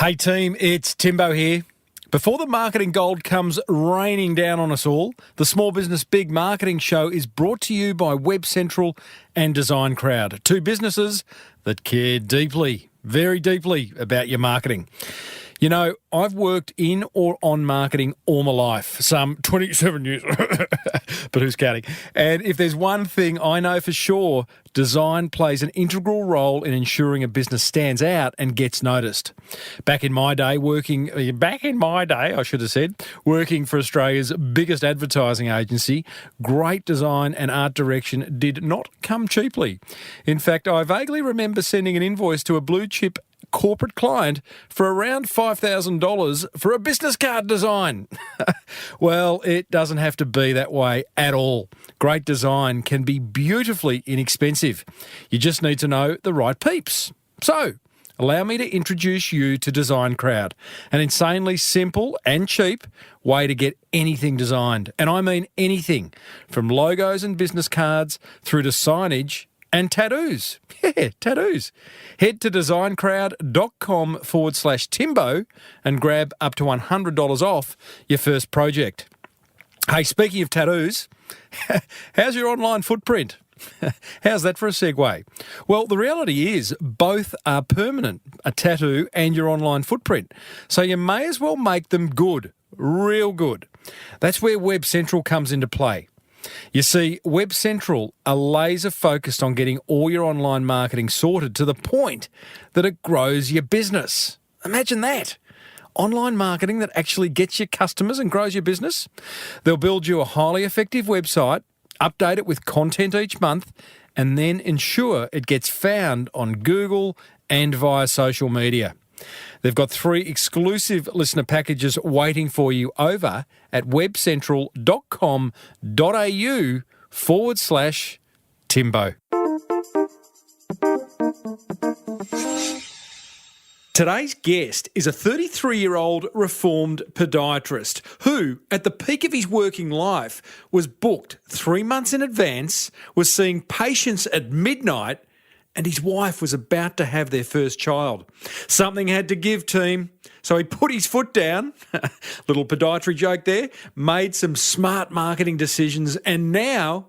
Hey team, it's Timbo here. Before the marketing gold comes raining down on us all, the Small Business Big Marketing Show is brought to you by WebCentral and Designcrowd, two businesses that care deeply, very deeply about your marketing. You know, I've worked in or on marketing all my life, some 27 years, but who's counting? And if there's one thing I know for sure, design plays an integral role in ensuring a business stands out and gets noticed. Back in my day, working for Australia's biggest advertising agency, great design and art direction did not come cheaply. In fact, I vaguely remember sending an invoice to a blue chip corporate client for around $5,000 for a business card design. Well, it doesn't have to be that way at all. Great design can be beautifully inexpensive. You just need to know the right peeps. So, allow me to introduce you to Designcrowd, an insanely simple and cheap way to get anything designed. And I mean anything, from logos and business cards through to signage and tattoos. Yeah, tattoos. Head to designcrowd.com/Timbo and grab up to $100 off your first project. Hey, speaking of tattoos, how's your online footprint? How's that for a segue? Well, the reality is both are permanent, a tattoo and your online footprint. So you may as well make them good, real good. That's where WebCentral comes into play. You see, WebCentral are laser focused on getting all your online marketing sorted to the point that it grows your business. Imagine that. Online marketing that actually gets you customers and grows your business. They'll build you a highly effective website, update it with content each month, and then ensure it gets found on Google and via social media. They've got 3 exclusive listener packages waiting for you over at webcentral.com.au/Timbo. Today's guest is a 33-year-old reformed podiatrist who, at the peak of his working life, was booked 3 months in advance, was seeing patients at midnight, and his wife was about to have their first child. Something had to give, team. So he put his foot down, little podiatry joke there, made some smart marketing decisions, and now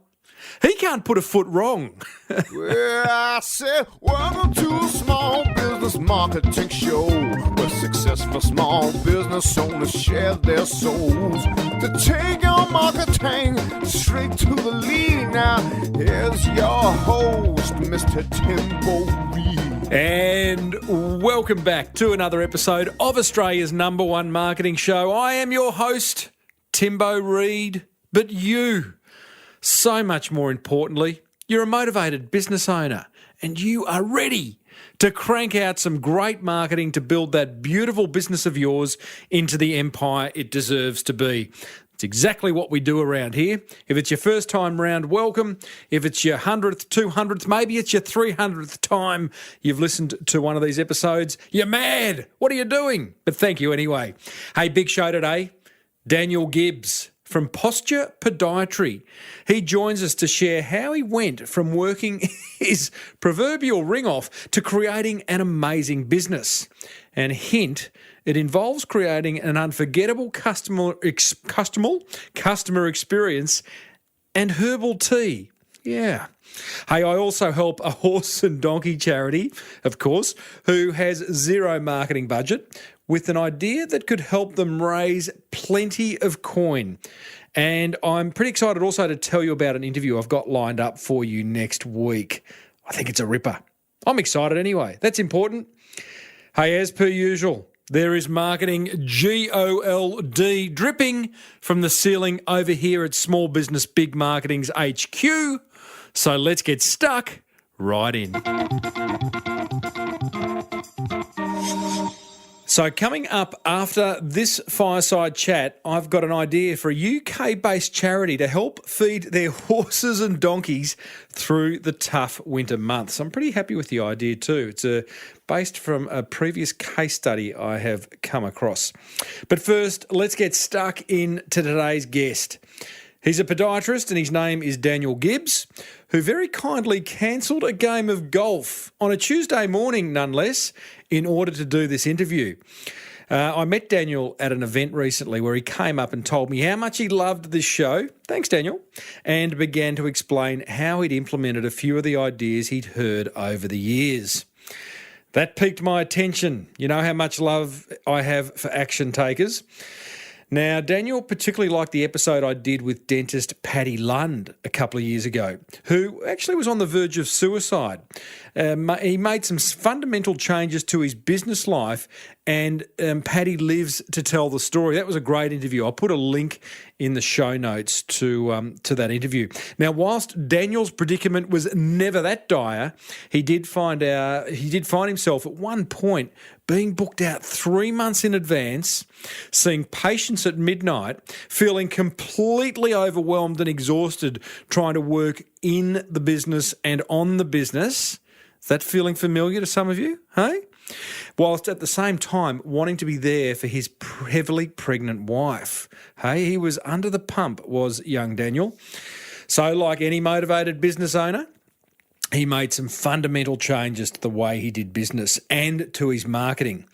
he can't put a foot wrong. Well, I said, welcome to a small business marketing show where successful small business owners share their souls to take your marketing straight to the lead. Now, here's your host, Mr. Timbo Reid. And welcome back to another episode of Australia's #1 marketing show. I am your host, Timbo Reid, but you, so much more importantly, you're a motivated business owner and you are ready to crank out some great marketing to build that beautiful business of yours into the empire it deserves to be. It's exactly what we do around here. If it's your first time round, welcome. If it's your 100th, 200th, maybe it's your 300th time you've listened to one of these episodes, you're mad. What are you doing? But thank you anyway. Hey, big show today. Daniel Gibbs from Posture Podiatry. He joins us to share how he went from working his proverbial ring off to creating an amazing business. And hint, it involves creating an unforgettable customer experience and herbal tea. Yeah. Hey, I also help a horse and donkey charity, of course, who has zero marketing budget, with an idea that could help them raise plenty of coin. And I'm pretty excited also to tell you about an interview I've got lined up for you next week. I think it's a ripper. I'm excited anyway. That's important. Hey, as per usual, there is marketing GOLD dripping from the ceiling over here at Small Business Big Marketing's HQ. So let's get stuck right in. So coming up after this fireside chat, I've got an idea for a UK-based charity to help feed their horses and donkeys through the tough winter months. I'm pretty happy with the idea too. It's based from a previous case study I have come across. But first, let's get stuck into today's guest. He's a podiatrist and his name is Daniel Gibbs, who very kindly cancelled a game of golf on a Tuesday morning, none less, in order to do this interview. I met Daniel at an event recently where he came up and told me how much he loved this show, thanks Daniel, and began to explain how he'd implemented a few of the ideas he'd heard over the years. That piqued my attention. You know how much love I have for action takers. Now, Daniel particularly liked the episode I did with dentist Paddy Lund a couple of years ago, who actually was on the verge of suicide. He made some fundamental changes to his business life, and Paddy lives to tell the story. That was a great interview. I'll put a link in the show notes to that interview. Now, whilst Daniel's predicament was never that dire, he did find himself at one point being booked out 3 months in advance, seeing patients at midnight, feeling completely overwhelmed and exhausted trying to work in the business and on the business. Is that feeling familiar to some of you, hey? Whilst at the same time wanting to be there for his heavily pregnant wife. Hey, he was under the pump, was young Daniel. So like any motivated business owner, he made some fundamental changes to the way he did business and to his marketing.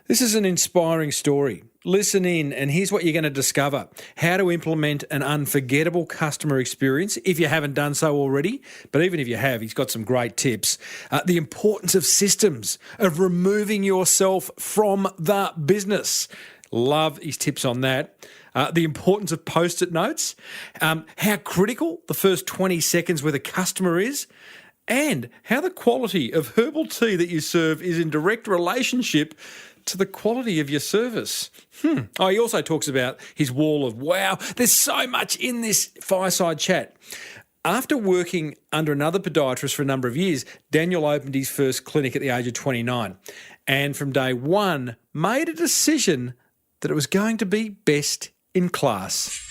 This is an inspiring story. Listen in, and here's what you're going to discover. How to implement an unforgettable customer experience, if you haven't done so already. But even if you have, he's got some great tips. The importance of systems, of removing yourself from the business. Love his tips on that. The importance of Post-it notes. How critical the first 20 seconds with a customer is. And how the quality of herbal tea that you serve is in direct relationship to the quality of your service. Oh, he also talks about his wall of wow. There's so much in this fireside chat. After working under another podiatrist for a number of years, Daniel opened his first clinic at the age of 29, and from day one made a decision that it was going to be best in class.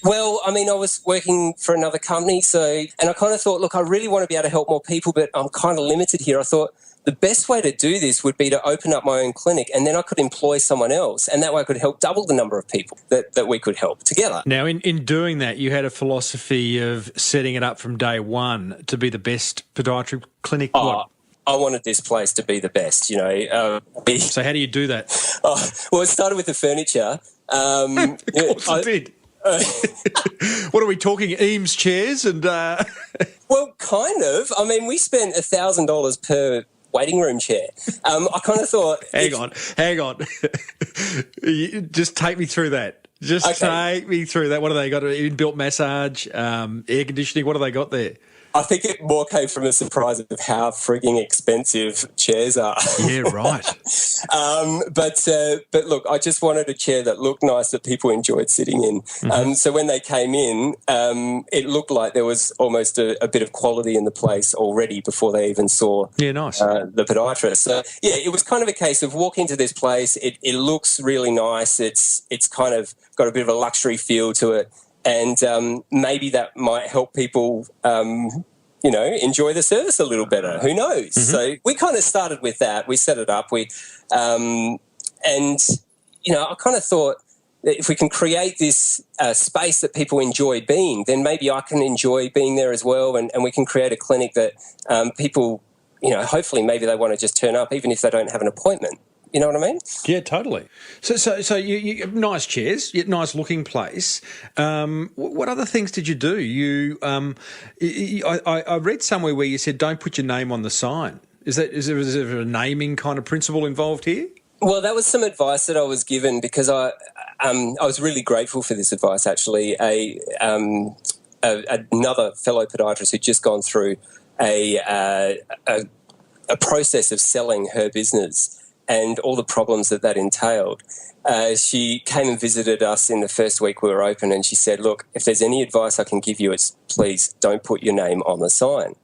Well, I mean, I was working for another company, and I kind of thought, look, I really want to be able to help more people, but I'm kind of limited here. I thought the best way to do this would be to open up my own clinic, and then I could employ someone else, and that way I could help double the number of people that we could help together. Now, in doing that, you had a philosophy of setting it up from day one to be the best podiatry clinic. I wanted this place to be the best, you know. So how do you do that? Well, it started with the furniture. Of course it did. What are we talking? Eames chairs and Well, kind of. I mean, we spent $1,000 per waiting room chair. I kind of thought... Hang on. Just take me through that. Take me through that. What have they got? Inbuilt massage, air conditioning. What have they got there? I think it more came from a surprise of how frigging expensive chairs are. Yeah, right. But look, I just wanted a chair that looked nice, that people enjoyed sitting in. Mm-hmm. So when they came in, it looked like there was almost a bit of quality in the place already before they even saw the podiatrist. So, yeah, it was kind of a case of walk into this place. It looks really nice. It's kind of got a bit of a luxury feel to it. And maybe that might help people, enjoy the service a little better. Who knows? Mm-hmm. So we kind of started with that. We set it up. I kind of thought that if we can create this space that people enjoy being, then maybe I can enjoy being there as well, and we can create a clinic that people, hopefully maybe they want to just turn up even if they don't have an appointment. You know what I mean? Yeah, totally. So you nice chairs, nice looking place. What other things did you do? I read somewhere where you said don't put your name on the sign. Is there a naming kind of principle involved here? Well, that was some advice that I was given because I was really grateful for this advice. Actually, another fellow podiatrist who'd just gone through a process of selling her business and all the problems that entailed. She came and visited us in the first week we were open, and she said, look, if there's any advice I can give you, it's please don't put your name on the sign.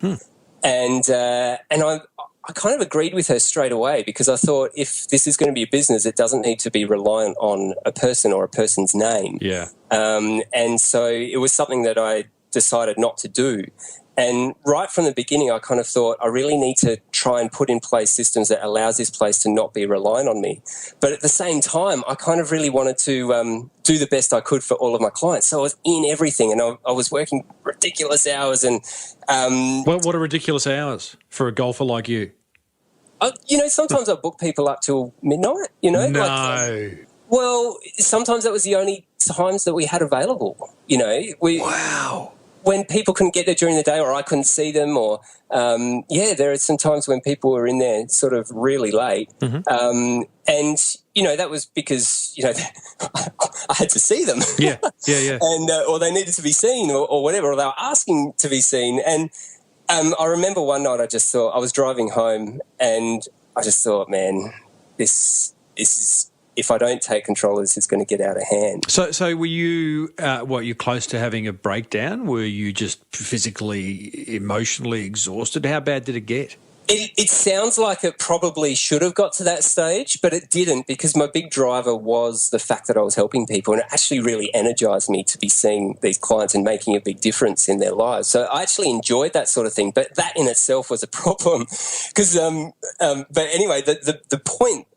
And I kind of agreed with her straight away because I thought if this is going to be a business, it doesn't need to be reliant on a person or a person's name. Yeah. And so it was something that I decided not to do. And right from the beginning, I kind of thought I really need to try and put in place systems that allows this place to not be reliant on me. But at the same time, I kind of really wanted to do the best I could for all of my clients. So I was in everything, and I was working ridiculous hours. And what are ridiculous hours for a golfer like you? Sometimes I book people up till midnight. No. Well, sometimes that was the only times that we had available. Wow. When people couldn't get there during the day, or I couldn't see them, or there are some times when people were in there sort of really late, and that was because I had to see them, and or they needed to be seen, or whatever, or they were asking to be seen. And I remember one night I was driving home, and I just thought, man, this is. If I don't take control of this, it's going to get out of hand. So were you, you're close to having a breakdown? Were you just physically, emotionally exhausted? How bad did it get? It sounds like it probably should have got to that stage, but it didn't, because my big driver was the fact that I was helping people, and it actually really energised me to be seeing these clients and making a big difference in their lives. So I actually enjoyed that sort of thing, but that in itself was a problem. Because, but anyway, the point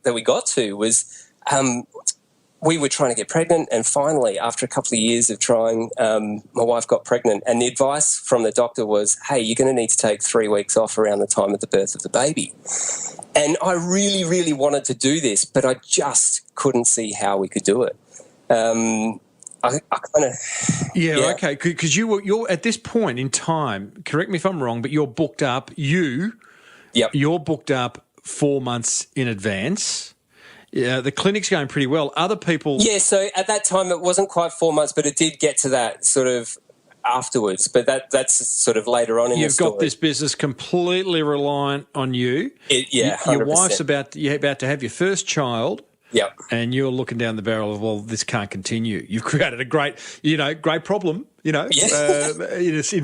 that we got to was we were trying to get pregnant, and finally, after a couple of years of trying, my wife got pregnant, and the advice from the doctor was, hey, you're going to need to take 3 weeks off around the time of the birth of the baby. And I really, really wanted to do this, but I just couldn't see how we could do it. I kind of... Yeah, okay, because you're at this point in time, correct me if I'm wrong, but you're booked up, you're booked up 4 months in advance. Yeah, the clinic's going pretty well. Other people... Yeah, so at that time it wasn't quite 4 months, but it did get to that sort of afterwards. But that's sort of later on in the story. You've got this business completely reliant on you. 100%. Your wife's about to have your first child. Yep. And you're looking down the barrel of, well, this can't continue. You've created a great problem, in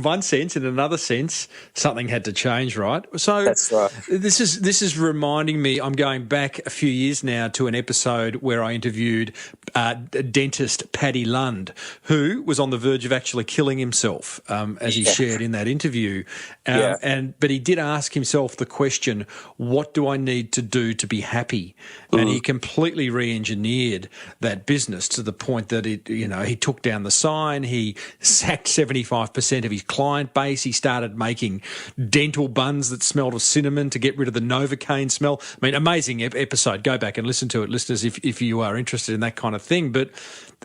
one sense. In another sense, something had to change, right? So that's right. This is reminding me, I'm going back a few years now to an episode where I interviewed dentist Paddy Lund, who was on the verge of actually killing himself, as he shared in that interview. But he did ask himself the question, what do I need to do to be happy? And he completely re-engineered that business to the point that he took down the sign, he sacked 75% of his client base, he started making dental buns that smelled of cinnamon to get rid of the Novocaine smell. I mean, amazing episode. Go back and listen to it, listeners, if you are interested in that kind of thing. But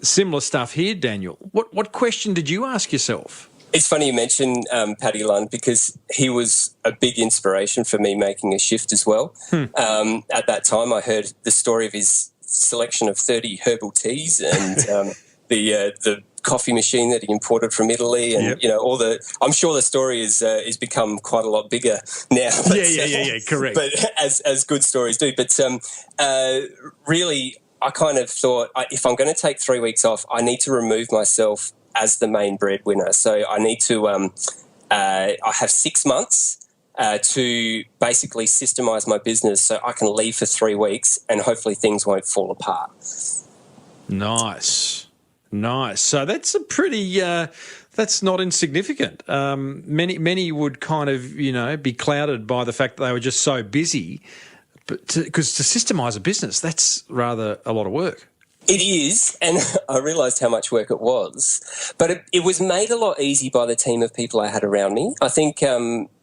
similar stuff here, Daniel. What question did you ask yourself? It's funny you mention Paddy Lund, because he was a big inspiration for me making a shift as well. At that time, I heard the story of his selection of 30 herbal teas and the coffee machine that he imported from Italy, and all the. I'm sure the story is become quite a lot bigger now. But, correct. But as good stories do, but really, I kind of thought, if I'm going to take 3 weeks off, I need to remove myself as the main breadwinner. So I need to. I have 6 months. To basically systemize my business so I can leave for 3 weeks and hopefully things won't fall apart. Nice. So that's a pretty, that's not insignificant. Many would kind of, be clouded by the fact that they were just so busy. But because to systemize a business, that's rather a lot of work. It is, and I realised how much work it was. But it was made a lot easier by the team of people I had around me. I think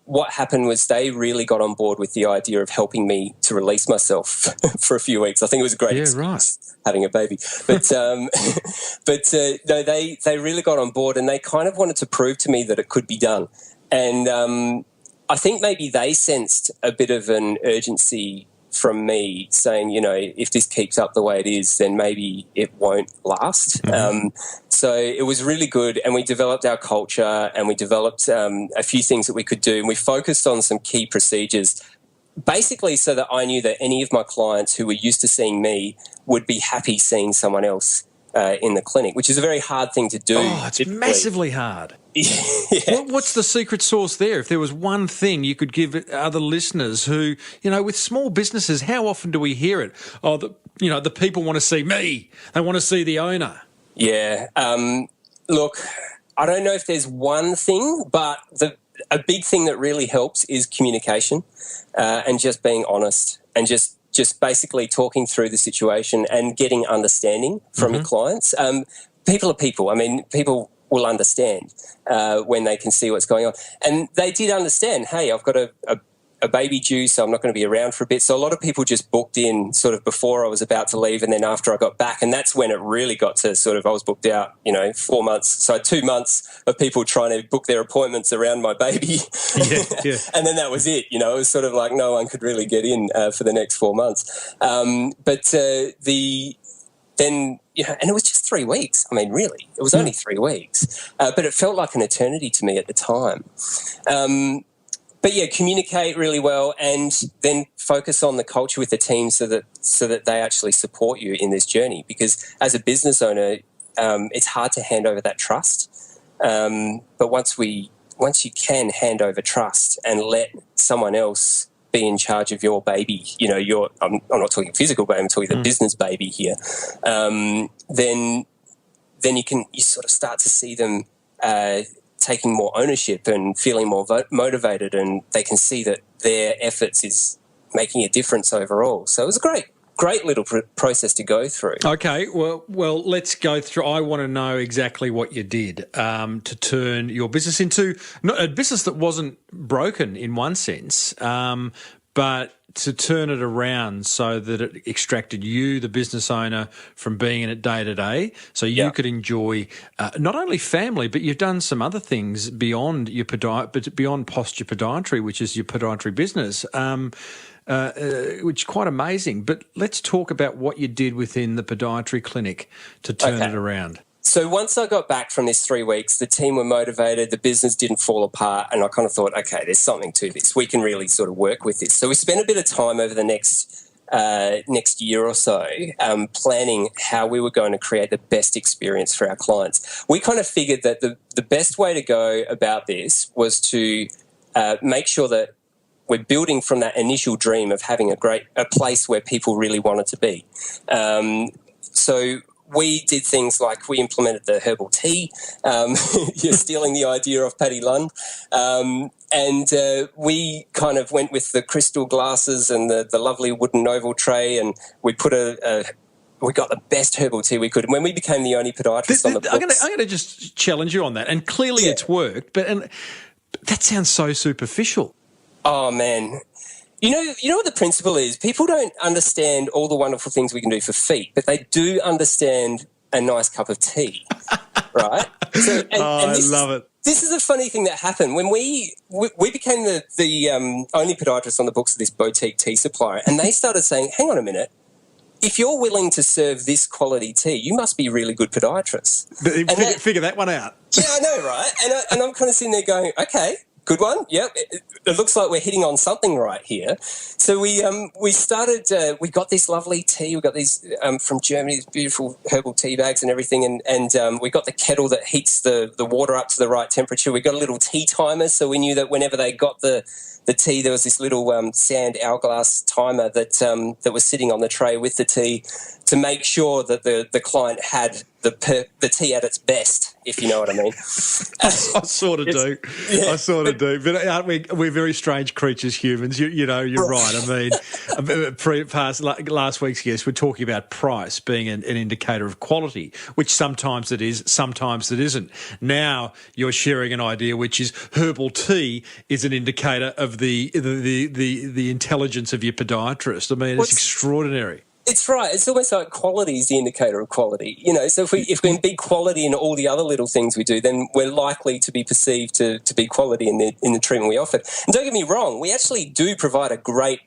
what happened was they really got on board with the idea of helping me to release myself for a few weeks. I think it was a great experience having a baby. But no, they really got on board, and they kind of wanted to prove to me that it could be done. And I think maybe they sensed a bit of an urgency from me saying, if this keeps up the way it is, then maybe it won't last. So it was really good, and we developed our culture, and we developed a few things that we could do, and we focused on some key procedures, basically so that I knew that any of my clients who were used to seeing me would be happy seeing someone else in the clinic, which is a very hard thing to do. Oh, it's massively hard. What's the secret sauce there? If there was one thing you could give other listeners who, with small businesses, how often do we hear it? Oh, the people want to see me. They want to see the owner. Yeah. Look, I don't know if there's one thing, but a big thing that really helps is communication, and just being honest, and just basically talking through the situation and getting understanding from your clients. People are people. I mean, people will understand when they can see what's going on. And they did understand, hey, I've got a baby due, so I'm not going to be around for a bit. So a lot of people just booked in sort of before I was about to leave and then after I got back. And that's when it really got to sort of, I was booked out, 4 months. So 2 months of people trying to book their appointments around my baby. Yeah. And then that was it. It was sort of like no one could really get in for the next 4 months. And it was just 3 weeks. I mean, really, it was only 3 weeks. But it felt like an eternity to me at the time. But yeah, communicate really well, and then focus on the culture with the team so that they actually support you in this journey. Because as a business owner, it's hard to hand over that trust. But once you can hand over trust and let someone else be in charge of your baby, I'm not talking physical baby, I'm talking the business baby here. Then you sort of start to see them taking more ownership and feeling more motivated, and they can see that their efforts is making a difference overall. So it was a great little process to go through. Okay, well, let's go through. I want to know exactly what you did to turn your business into a business that wasn't broken in one sense, but to turn it around so that it extracted you, the business owner, from being in it day to day, so you could enjoy not only family, but you've done some other things beyond beyond posture podiatry, which is your podiatry business, which is quite amazing. But let's talk about what you did within the podiatry clinic to turn it around. So once I got back from this 3 weeks, the team were motivated, the business didn't fall apart, and I kind of thought, okay, there's something to this. We can really sort of work with this. So we spent a bit of time over the next year or so planning how we were going to create the best experience for our clients. We kind of figured that the best way to go about this was to make sure that we're building from that initial dream of having a place where people really wanted to be. So we did things like we implemented the herbal tea. You're stealing the idea of Paddy Lund. And we kind of went with the crystal glasses and the lovely wooden oval tray, and we put we got the best herbal tea we could. And when we became the only podiatrist on the books... I'm going to just challenge you on that. And clearly it's worked, but that sounds so superficial. Oh, man. You know what the principle is? People don't understand all the wonderful things we can do for feet, but they do understand a nice cup of tea, right? So, I love it. This is a funny thing that happened. When we became the only podiatrist on the books of this boutique tea supplier, and they started saying, hang on a minute, if you're willing to serve this quality tea, you must be a really good podiatrist. Figure that one out. Yeah, I know, right? And I'm kind of sitting there going, okay, good one. Yep. It looks like we're hitting on something right here. So we started, we got this lovely tea. We got these from Germany, these beautiful herbal tea bags and everything. And we got the kettle that heats the water up to the right temperature. We got a little tea timer. So we knew that whenever they got the tea, there was this little sand hourglass timer that was sitting on the tray with the tea to make sure that the client had the tea at its best, if you know what I mean. I sort of do. Yeah. I sort of do. But aren't we're very strange creatures, humans. You're right. I mean, last week's guest, we're talking about price being an indicator of quality, which sometimes it is, sometimes it isn't. Now you're sharing an idea which is herbal tea is an indicator of the intelligence of your podiatrist. I mean, it's extraordinary. It's right. It's almost like quality is the indicator of quality. So if we can be quality in all the other little things we do, then we're likely to be perceived to be quality in the treatment we offer. And don't get me wrong, we actually do provide a great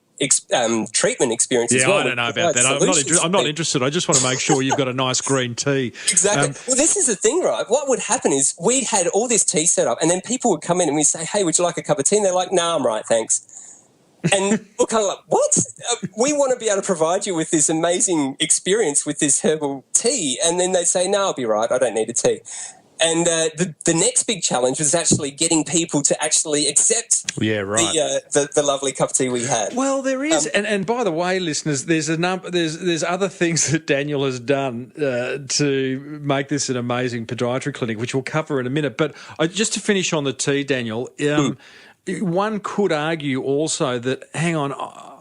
treatment experience as well. I don't know about that. I'm not interested. I just want to make sure you've got a nice green tea. Exactly. Well, this is the thing, right? What would happen is we'd had all this tea set up, and then people would come in and we'd say, hey, would you like a cup of tea? And they're like, no, I'm right, thanks. And we're kind of like, what? We want to be able to provide you with this amazing experience with this herbal tea. And then they say, no, I'll be right. I don't need a tea. And the next big challenge was actually getting people to actually accept the lovely cup of tea we had. Well, there is. And by the way, listeners, there's there's other things that Daniel has done to make this an amazing podiatry clinic, which we'll cover in a minute. But just to finish on the tea, Daniel, one could argue also that, hang on,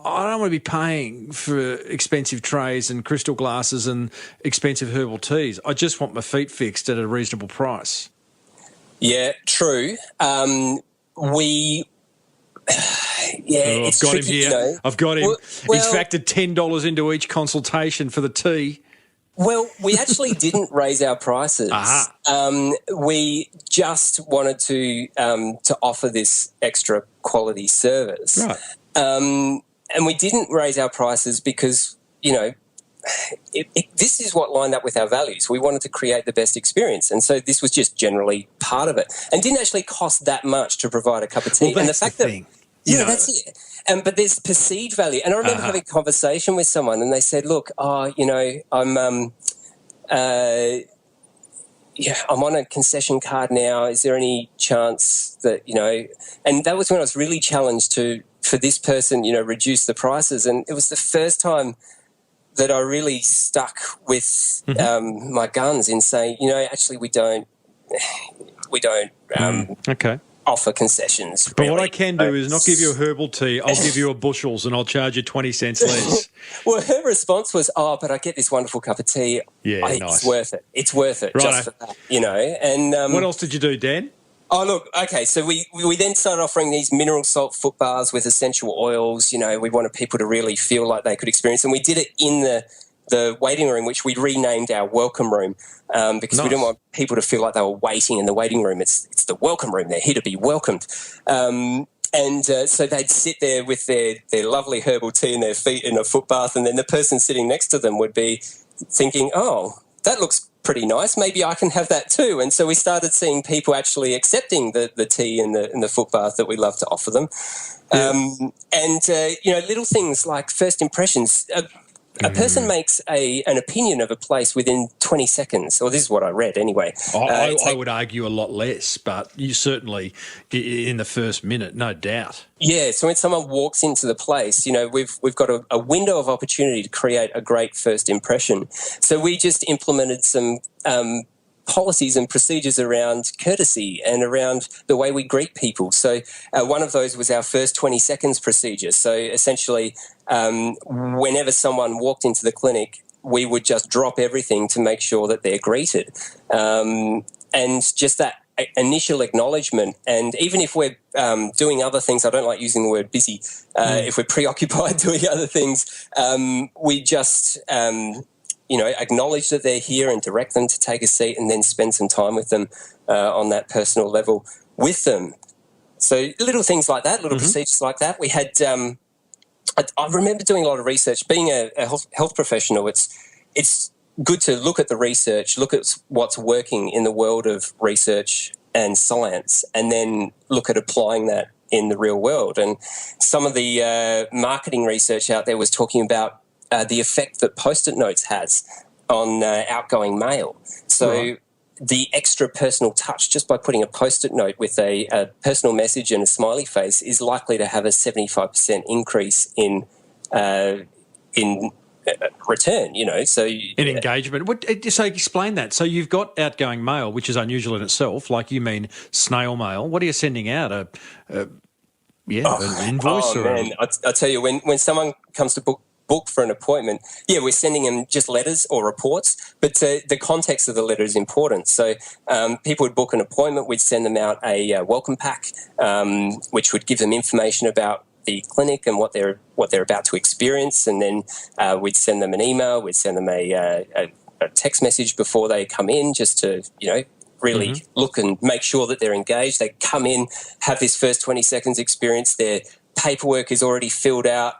I don't want to be paying for expensive trays and crystal glasses and expensive herbal teas. I just want my feet fixed at a reasonable price. Yeah, true. It's I've got tricky, him here. you know. I've got him. Well, He's factored $10 into each consultation for the tea. Well, we actually didn't raise our prices. We just wanted to offer this extra quality service. Right. And we didn't raise our prices because, you know, this is what lined up with our values. We wanted to create the best experience. And so this was just generally part of it. And didn't actually cost that much to provide a cup of tea. Well, and the fact thing. Yeah, that's it. But there's perceived value. And I remember having a conversation with someone and they said, look, you know, I'm on a concession card now. Is there any chance that, you know, and that was when I was really challenged for this person, you know, reduce the prices. And it was the first time that I really stuck with my guns in saying, you know, actually we don't offer concessions. But what I can do is not give you a herbal tea. I'll give you a bushels and I'll charge you 20 cents less. Well, her response was, but I get this wonderful cup of tea. Yeah, it's nice. worth it. It's worth it just for that, you know. And what else did you do, Dan? Oh, look, okay, so we then started offering these mineral salt foot baths with essential oils. You know, we wanted people to really feel like they could experience, and we did it in the waiting room, which we renamed our welcome room because we didn't want people to feel like they were waiting in the waiting room. It's the welcome room. They're here to be welcomed. So they'd sit there with their lovely herbal tea and their feet in a foot bath, and then the person sitting next to them would be thinking, oh, that looks pretty nice. Maybe I can have that too. And so we started seeing people actually accepting the tea and the foot bath that we love to offer them. You know, little things like first impressions. A person makes an opinion of a place within 20 seconds, or this is what I read anyway. I would argue a lot less, but you certainly in the first minute, no doubt. Yeah, so when someone walks into the place, you know, we've got a window of opportunity to create a great first impression. So we just implemented some policies and procedures around courtesy and around the way we greet people. So one of those was our first 20 seconds procedure. So essentially, whenever someone walked into the clinic, we would just drop everything to make sure that they're greeted. And just that initial acknowledgement, and even if we're doing other things, I don't like using the word busy, if we're preoccupied doing other things, we just you know, acknowledge that they're here and direct them to take a seat and then spend some time with them on that personal level with them. So little things like that, little procedures like that. We had, I remember doing a lot of research. Being a health professional, it's good to look at the research, look at what's working in the world of research and science, and then look at applying that in the real world. And some of the marketing research out there was talking about the effect that Post-it notes has on outgoing mail. So the extra personal touch, just by putting a Post-it note with a personal message and a smiley face, is likely to have a 75% increase in return, you know. So in engagement. So explain that. So you've got outgoing mail, which is unusual in itself, like you mean snail mail. What are you sending out? An invoice? Man, I tell you, when someone comes to book for an appointment, we're sending them just letters or reports, but the context of the letter is important. So people would book an appointment, we'd send them out a welcome pack, which would give them information about the clinic and what they're about to experience, and then we'd send them an email, we'd send them a text message before they come in, just to, you know, really look and make sure that they're engaged. They come in, have this first 20 seconds experience, their paperwork is already filled out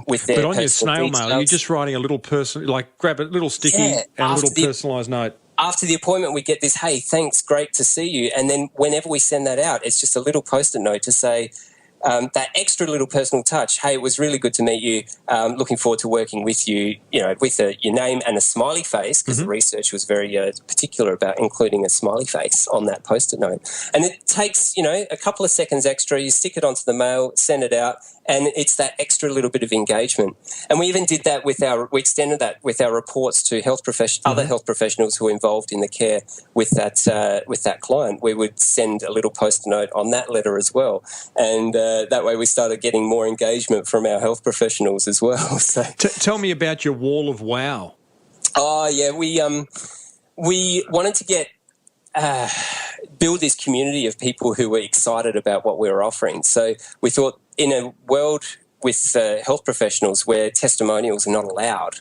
with their. But on your snail mail, you're just writing a little grab a little sticky and a little personalised note. After the appointment, we get this, hey, thanks, great to see you. And then whenever we send that out, it's just a little Post-it note to say, that extra little personal touch. Hey, it was really good to meet you. Looking forward to working with you, with your name and a smiley face, because the research was very particular about including a smiley face on that Post-it note. And it takes, a couple of seconds extra. You stick it onto the mail, send it out, and it's that extra little bit of engagement. And we even did that we extended that with our reports to other health professionals who were involved in the care with that client. We would send a little Post-it note on that letter as well. And that way we started getting more engagement from our health professionals as well. So, tell me about your wall of wow. Oh, yeah. We wanted to get build this community of people who were excited about what we were offering. So we thought, in a world with health professionals where testimonials are not allowed,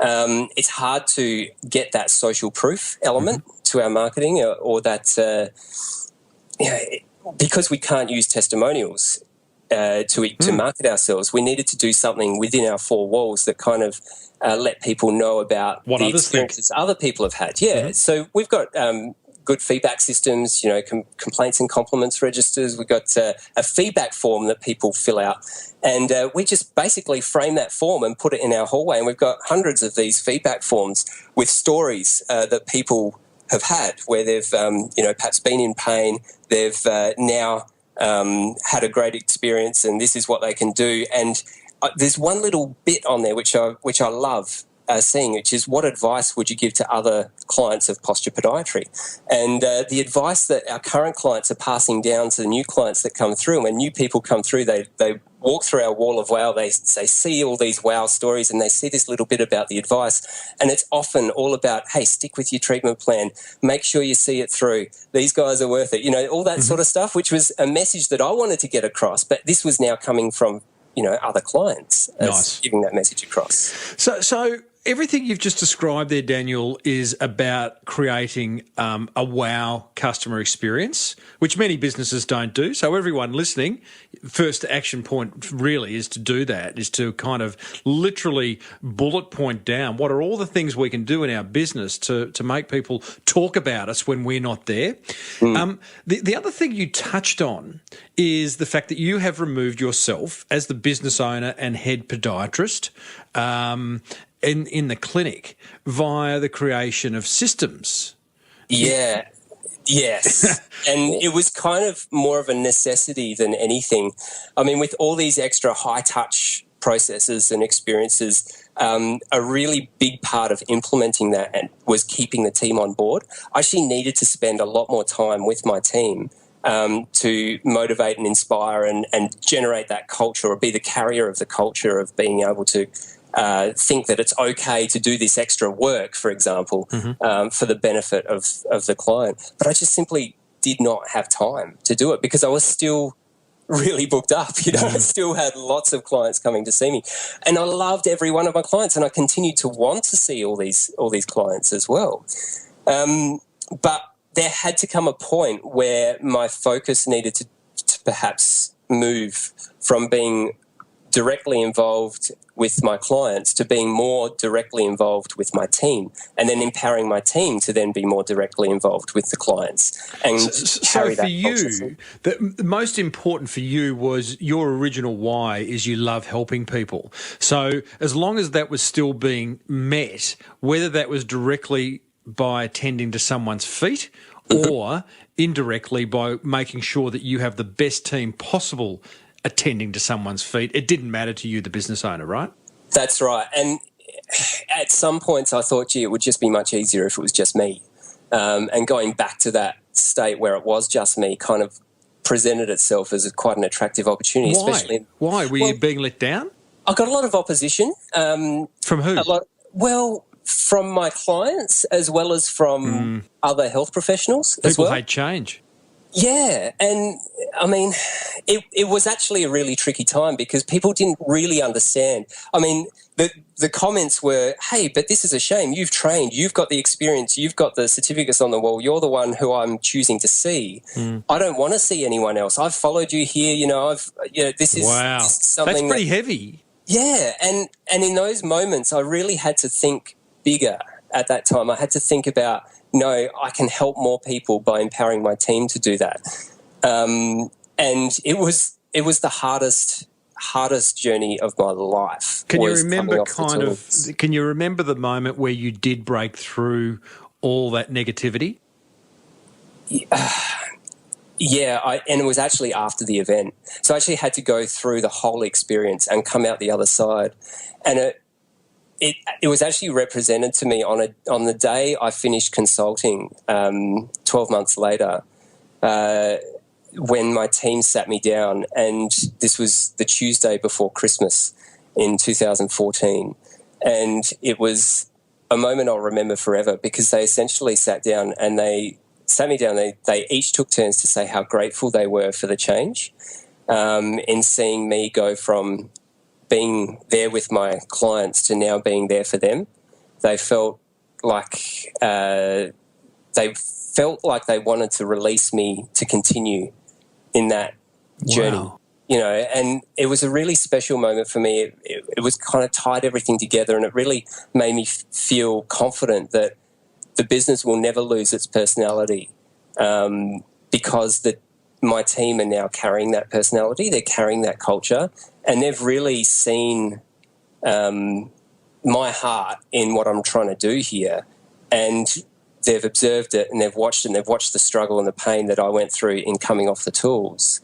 it's hard to get that social proof element to our marketing, or that because we can't use testimonials to market ourselves, we needed to do something within our four walls that kind of let people know about what the experiences other people have had. Yeah, so we've got good feedback systems, complaints and compliments registers. We've got a feedback form that people fill out, and we just basically frame that form and put it in our hallway. And we've got hundreds of these feedback forms with stories that people have had where they've, perhaps been in pain. They've now had a great experience, and this is what they can do. And there's one little bit on there which I love seeing, which is, what advice would you give to other clients of posture podiatry? And the advice that our current clients are passing down to the new clients that come through. And when new people come through, they walk through our wall of wow, they see all these wow stories, and they see this little bit about the advice. And it's often all about, hey, stick with your treatment plan, make sure you see it through, these guys are worth it, all that sort of stuff, which was a message that I wanted to get across. But this was now coming from, other clients as giving that message across. So everything you've just described there, Daniel, is about creating a wow customer experience, which many businesses don't do. So everyone listening, first action point really is to do that, is to kind of literally bullet point down what are all the things we can do in our business to make people talk about us when we're not there. The other thing you touched on is the fact that you have removed yourself as the business owner and head podiatrist in the clinic via the creation of systems. Yeah. Yes. And it was kind of more of a necessity than anything. I mean, with all these extra high-touch processes and experiences, a really big part of implementing that was keeping the team on board. I actually needed to spend a lot more time with my team to motivate and inspire and generate that culture, or be the carrier of the culture of being able to think that it's okay to do this extra work, for example, for the benefit of the client. But I just simply did not have time to do it because I was still really booked up. I still had lots of clients coming to see me, and I loved every one of my clients, and I continued to want to see all these clients as well. But there had to come a point where my focus needed to perhaps move from being directly involved with my clients to being more directly involved with my team, and then empowering my team to then be more directly involved with the clients. And carry that culture. So for you, the most important for you was your original why is you love helping people. So as long as that was still being met, whether that was directly by attending to someone's feet or indirectly by making sure that you have the best team possible attending to someone's feet, it didn't matter to you, the business owner, right? That's right. And at some points I thought, it would just be much easier if it was just me. And going back to that state where it was just me kind of presented itself as quite an attractive opportunity. Why? Why? Were you being let down? I got a lot of opposition. From who? From my clients as well as from other health professionals as well. People hate change. Yeah, and I mean, it was actually a really tricky time because people didn't really understand. I mean, the comments were, hey, but this is a shame. You've trained, you've got the experience, you've got the certificates on the wall. You're the one who I'm choosing to see. I don't want to see anyone else. I've followed you here. This is something. That's pretty heavy. Yeah, and in those moments, I really had to think bigger at that time. I had to think about, no, I can help more people by empowering my team to do that. And it was it was the hardest journey of my life. Can you remember can you remember the moment where you did break through all that negativity? Yeah, and it was actually after the event. So I actually had to go through the whole experience and come out the other side. And it was actually represented to me on the day I finished consulting 12 months later, when my team sat me down, and this was the Tuesday before Christmas in 2014. And it was a moment I'll remember forever, because they essentially sat down and they sat me down. They each took turns to say how grateful they were for the change, in seeing me go from being there with my clients to now being there for them. They felt like they wanted to release me to continue in that journey. Wow. You know, and it was a really special moment for me. It was kind of tied everything together, and it really made me feel confident that the business will never lose its personality, because my team are now carrying that personality. They're carrying that culture, and they've really seen my heart in what I'm trying to do here, and they've observed it, and they've watched it, and they've watched the struggle and the pain that I went through in coming off the tools,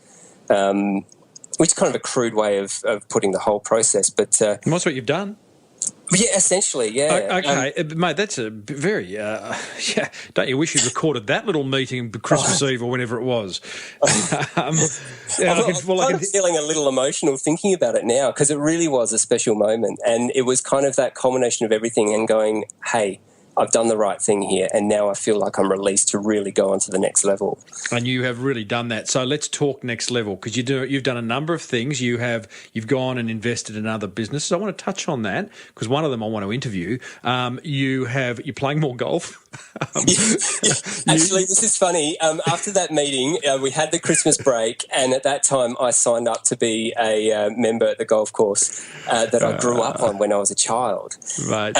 which is kind of a crude way of putting the whole process. But that's what you've done. Yeah, essentially, yeah. Okay, mate, that's a very, don't you wish you'd recorded that little meeting Christmas Eve or whenever it was? I'm feeling a little emotional thinking about it now, because it really was a special moment, and it was kind of that culmination of everything and going, hey, I've done the right thing here, and now I feel like I'm released to really go on to the next level. And you have really done that. So let's talk next level, because you've done a number of things. You've gone and invested in other businesses. I want to touch on that, because one of them I want to interview. You're playing more golf. Actually, this is funny. After that meeting, we had the Christmas break, and at that time I signed up to be a member at the golf course that I grew up on when I was a child. Right.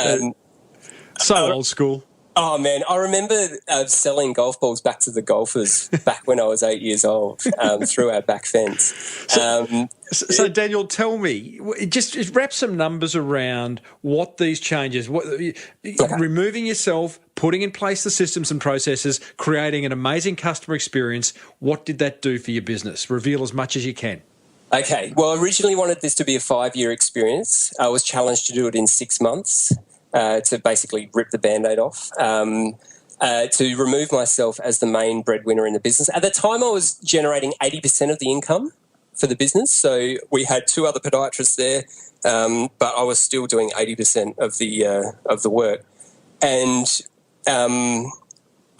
So old school. Oh, man. I remember selling golf balls back to the golfers back when I was 8 years old, through our back fence. So, Daniel, tell me, just wrap some numbers around what these changes, removing yourself, putting in place the systems and processes, creating an amazing customer experience. What did that do for your business? Reveal as much as you can. Okay. Well, I originally wanted this to be a 5-year experience. I was challenged to do it in 6 months. To basically rip the Band-Aid off, to remove myself as the main breadwinner in the business. At the time, I was generating 80% of the income for the business, so we had 2 other podiatrists there, but I was still doing 80% of the work. And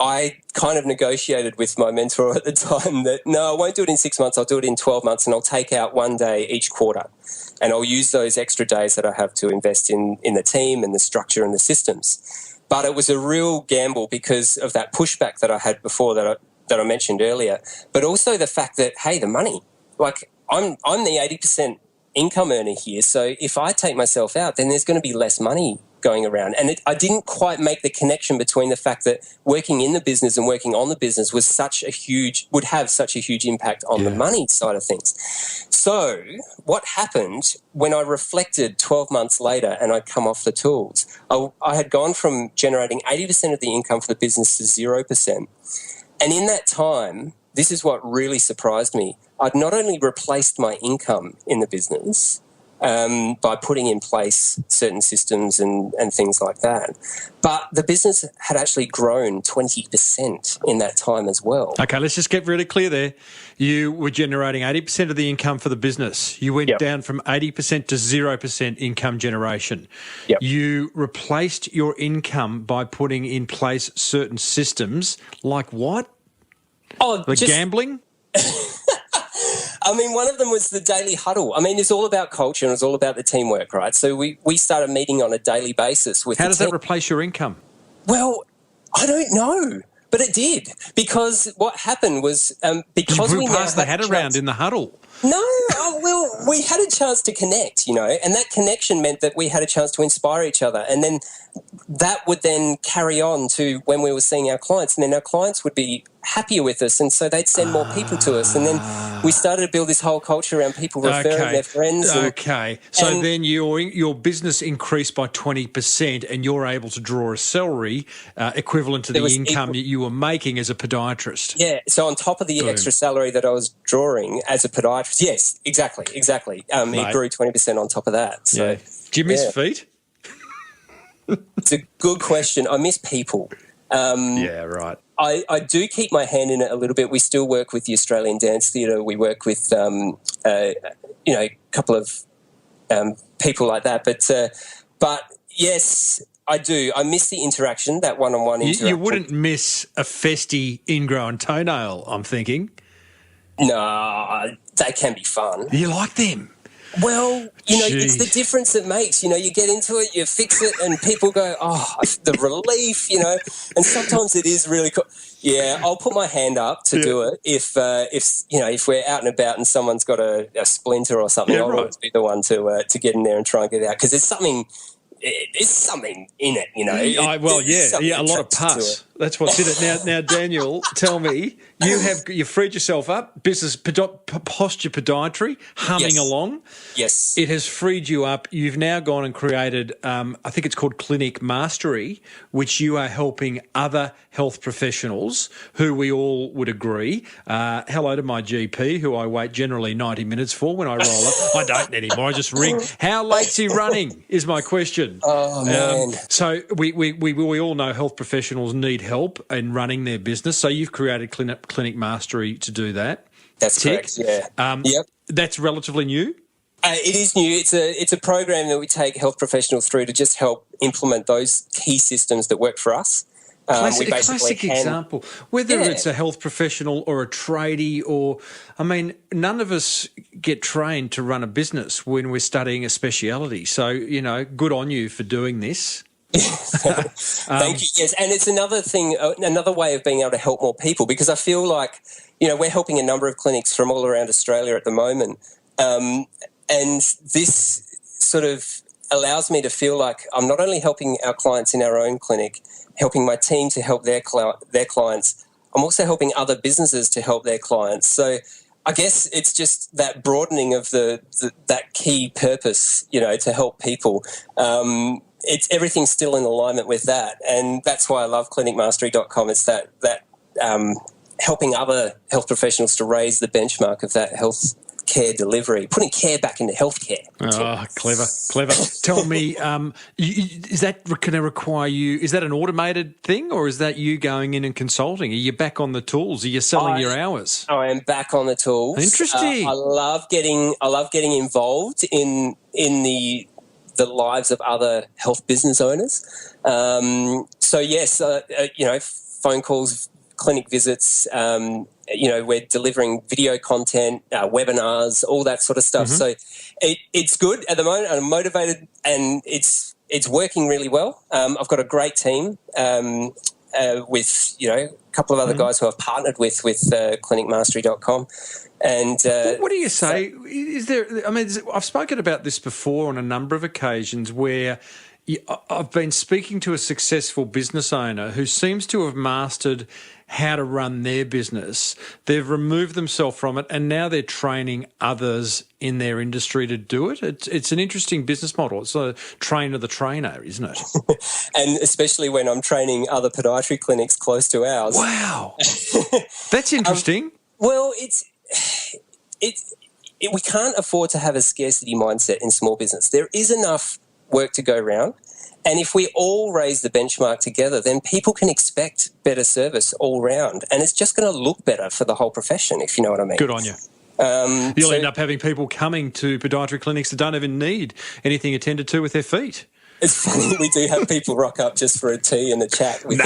I kind of negotiated with my mentor at the time that, no, I won't do it in 6 months, I'll do it in 12 months, and I'll take out 1 day each quarter. And I'll use those extra days that I have to invest in the team and the structure and the systems. But it was a real gamble because of that pushback that I had before that I mentioned earlier, but also the fact that, hey, the money, like I'm the 80% income earner here, so if I take myself out, then there's going to be less money going around. And I didn't quite make the connection between the fact that working in the business and working on the business would have such a huge impact on the money side of things. So what happened when I reflected 12 months later and I'd come off the tools, I had gone from generating 80% of the income for the business to 0%. And in that time, this is what really surprised me. I'd not only replaced my income in the business, by putting in place certain systems and things like that. But the business had actually grown 20% in that time as well. Okay, let's just get really clear there. You were generating 80% of the income for the business. You went down from 80% to 0% income generation. Yep. You replaced your income by putting in place certain systems, like what? Gambling? I mean, one of them was the daily huddle. I mean, it's all about culture and it's all about the teamwork, right? So we started meeting on a daily basis with the team. How does that replace your income? Well, I don't know, but it did, because what happened was because we passed the hat around in the huddle. No, well, we had a chance to connect, and that connection meant that we had a chance to inspire each other. And then that would then carry on to when we were seeing our clients, and then our clients would be happier with us, and so they'd send more people to us, and then we started to build this whole culture around people referring their friends. So then your business increased by 20%, and you're able to draw a salary equivalent to the income that you were making as a podiatrist. Yeah, so on top of the extra salary that I was drawing as a podiatrist, yes, exactly. It grew 20% on top of that. So, do you miss feet? It's a good question. I miss people. Right. I do keep my hand in it a little bit. We still work with the Australian Dance Theatre. We work with, a couple of people like that. But yes, I do. I miss the interaction, that one-on-one interaction. You wouldn't miss a festy ingrown toenail, I'm thinking. No, they can be fun. You like them? Well, it's the difference it makes. You get into it, you fix it, and people go, the relief, and sometimes it is really cool. Yeah, I'll put my hand up to do it if we're out and about and someone's got a splinter or something. I'll always be the one to get in there and try and get it out, because there's something in it, a lot of pus. That's what's in it. Now, Daniel, tell me, you freed yourself up, business posture podiatry, humming along. Yes. It has freed you up. You've now gone and created, I think it's called Clinic Mastery, which you are helping other health professionals who we all would agree. Hello to my GP, who I wait generally 90 minutes for when I roll up. I don't anymore. I just ring. How late's he running is my question. Oh, man. So we all know health professionals need help in running their business. So you've created Clinic Mastery to do that. That's correct, yeah. Yep. That's relatively new? It is new. It's a program that we take health professionals through to just help implement those key systems that work for us. A classic example, whether it's a health professional or a tradie none of us get trained to run a business when we're studying a speciality. So, good on you for doing this. Thank you. Yes, and it's another thing, another way of being able to help more people, because I feel like, we're helping a number of clinics from all around Australia at the moment, and this sort of allows me to feel like I'm not only helping our clients in our own clinic, helping my team to help their clients, I'm also helping other businesses to help their clients. So I guess it's just that broadening of that key purpose, to help people. It's everything's still in alignment with that, and that's why I love clinicmastery.com. It's that helping other health professionals to raise the benchmark of that health care delivery, putting care back into healthcare. Oh, clever. Tell me, is that going to require you? Is that an automated thing, or is that you going in and consulting? Are you back on the tools? Are you selling your hours? I am back on the tools. Interesting. I love getting involved in the lives of other health business owners. So yes, phone calls, clinic visits. We're delivering video content, webinars, all that sort of stuff. Mm-hmm. So it's good at the moment. I'm motivated, and it's working really well. I've got a great team with a couple of other guys who I've partnered with clinicmastery.com. And what do you say? Is there? I've spoken about this before on a number of occasions where I've been speaking to a successful business owner who seems to have mastered how to run their business. They've removed themselves from it, and now they're training others in their industry to do it. It's an interesting business model. It's a trainer the trainer, isn't it? And especially when I'm training other podiatry clinics close to ours. Wow. That's interesting. Well, we can't afford to have a scarcity mindset in small business. There is enough work to go around, and if we all raise the benchmark together, then people can expect better service all round, and it's just going to look better for the whole profession, if you know what I mean. Good on you. You'll end up having people coming to podiatry clinics that don't even need anything attended to with their feet. It's funny, we do have people rock up just for a tea and a chat. Really?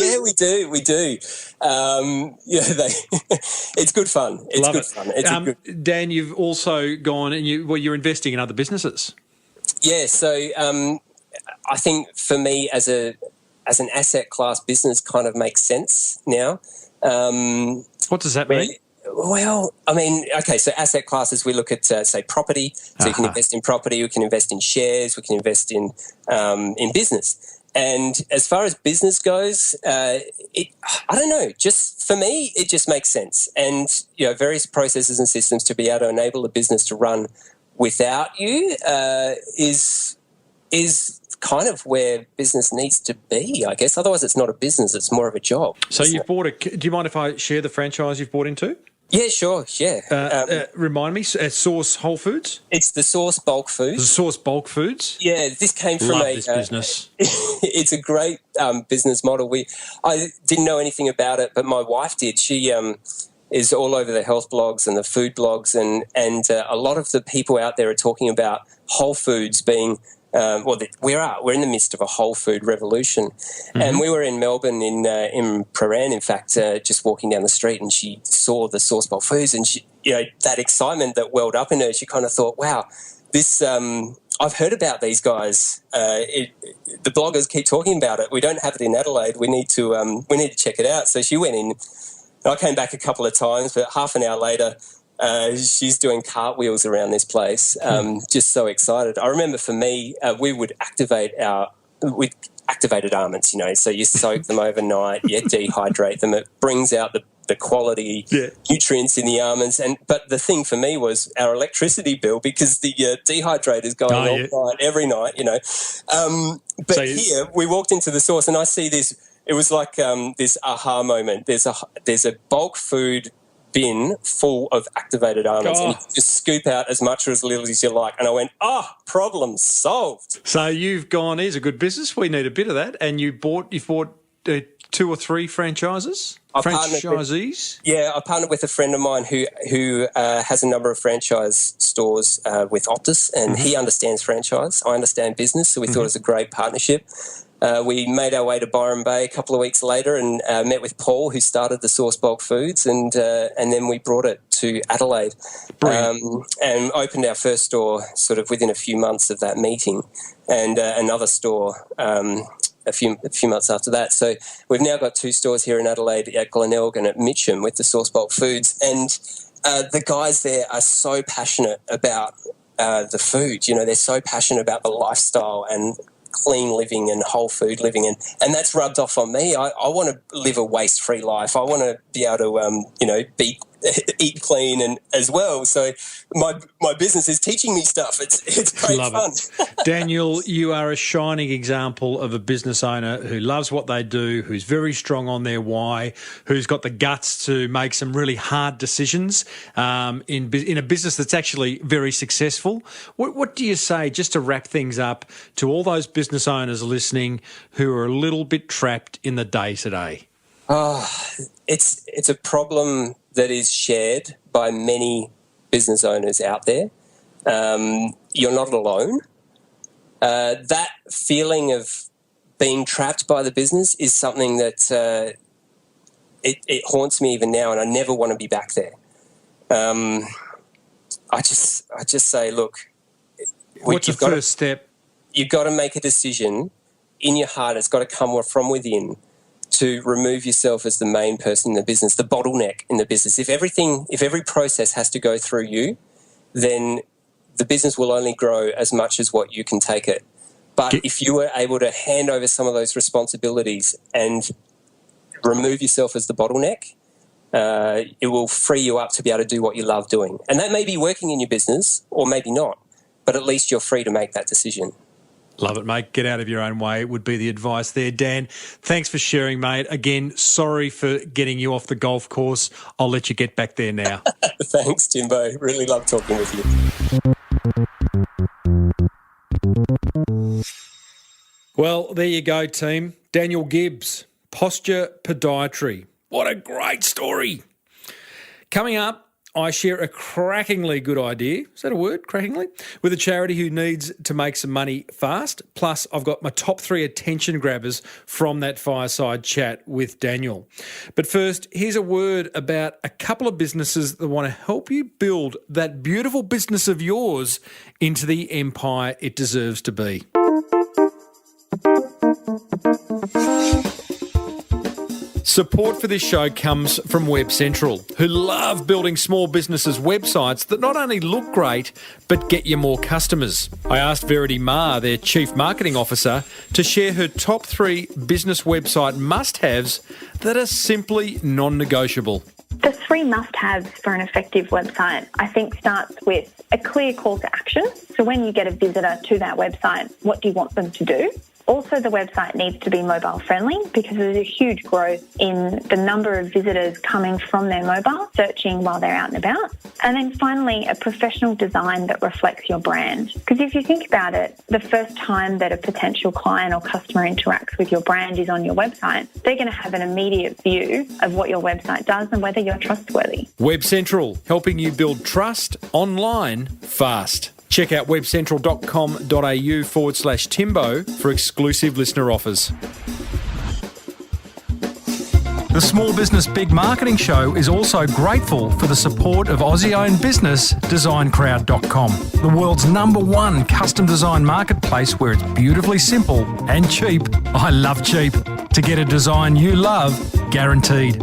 Yeah, we do. It's good fun. Fun. Dan, you've also gone and you're investing in other businesses. Yeah, so I think for me as an asset class business kind of makes sense now. What does that mean? Well, so asset classes, we look at, say, property. So you can invest in property, we can invest in shares, we can invest in business. And as far as business goes, I don't know, just for me, it just makes sense. And, various processes and systems to be able to enable a business to run without you is kind of where business needs to be, I guess. Otherwise, it's not a business, it's more of a job. So you've bought do you mind if I share the franchise you've bought into? Yeah, sure, yeah. Remind me, Source Whole Foods? It's the Source Bulk Foods. The Source Bulk Foods? Yeah, this came from this business. It's a great business model. I didn't know anything about it, but my wife did. She is all over the health blogs and the food blogs, and a lot of the people out there are talking about whole foods being we're in the midst of a whole food revolution. Mm-hmm. And we were in Melbourne in Prahran, in fact, just walking down the street, and she saw the Source Bulk Foods, and she, that excitement that welled up in her, she kind of thought, wow, this, I've heard about these guys. The bloggers keep talking about it. We don't have it in Adelaide. We need to check it out. So she went in. I came back a couple of times, but half an hour later, she's doing cartwheels around this place, just so excited. I remember for me, we would activated almonds, so you soak them overnight, you dehydrate them. It brings out the quality nutrients in the almonds. But the thing for me was our electricity bill, because the dehydrator's going all night, every night, Here, we walked into the Source and I see this, it was like this aha moment. There's a bulk food bin full of activated almonds, and you just scoop out as much or as little as you like. And I went, problem solved. So you've gone, here's a good business, we need a bit of that, and you've bought 2 or 3 franchises? Franchisees? I partnered with a friend of mine who has a number of franchise stores with Optus, and he understands franchise. I understand business, so we thought it was a great partnership. We made our way to Byron Bay a couple of weeks later and met with Paul, who started the Source Bulk Foods, and then we brought it to Adelaide and opened our first store sort of within a few months of that meeting, and another store a few months after that. So we've now got 2 stores here in Adelaide, at Glenelg and at Mitcham, with the Source Bulk Foods, and the guys there are so passionate about the food. They're so passionate about the lifestyle and clean living and whole food living, and that's rubbed off on me. I want to live a waste-free life. I want to be able to eat clean and as well. So my business is teaching me stuff. It's great fun. Daniel, you are a shining example of a business owner who loves what they do, who's very strong on their why, who's got the guts to make some really hard decisions in a business that's actually very successful. What do you say, just to wrap things up, to all those business owners listening who are a little bit trapped in the day-to-day? It's a problem that is shared by many business owners out there. You're not alone. That feeling of being trapped by the business is something that it haunts me even now, and I never want to be back there. I just say, look, what's the first step? You've got to make a decision in your heart. It's got to come from within, to remove yourself as the main person in the business, the bottleneck in the business. If every process has to go through you, then the business will only grow as much as what you can take it. But if you were able to hand over some of those responsibilities and remove yourself as the bottleneck, it will free you up to be able to do what you love doing. And that may be working in your business, or maybe not, but at least you're free to make that decision. Love it, mate. Get out of your own way would be the advice there. Dan, thanks for sharing, mate. Again, sorry for getting you off the golf course. I'll let you get back there now. Thanks, Timbo. Really love talking with you. Well, there you go, team. Daniel Gibbs, Posture Podiatry. What a great story. Coming up, I share a crackingly good idea, is that a word, crackingly, with a charity who needs to make some money fast. Plus, I've got my top 3 attention grabbers from that fireside chat with Daniel. But first, here's a word about a couple of businesses that want to help you build that beautiful business of yours into the empire it deserves to be. Support for this show comes from WebCentral, who love building small businesses' websites that not only look great, but get you more customers. I asked Verity Ma, their Chief Marketing Officer, to share her top 3 business website must-haves that are simply non-negotiable. The 3 must-haves for an effective website, I think, starts with a clear call to action. So when you get a visitor to that website, what do you want them to do? Also, the website needs to be mobile friendly because there's a huge growth in the number of visitors coming from their mobile, searching while they're out and about. And then finally, a professional design that reflects your brand. Because if you think about it, the first time that a potential client or customer interacts with your brand is on your website, they're going to have an immediate view of what your website does and whether you're trustworthy. WebCentral, helping you build trust online fast. Check out webcentral.com.au/Timbo for exclusive listener offers. The Small Business Big Marketing Show is also grateful for the support of Aussie-owned business Designcrowd.com, the world's #1 custom design marketplace where it's beautifully simple and cheap. I love cheap. To get a design you love, guaranteed.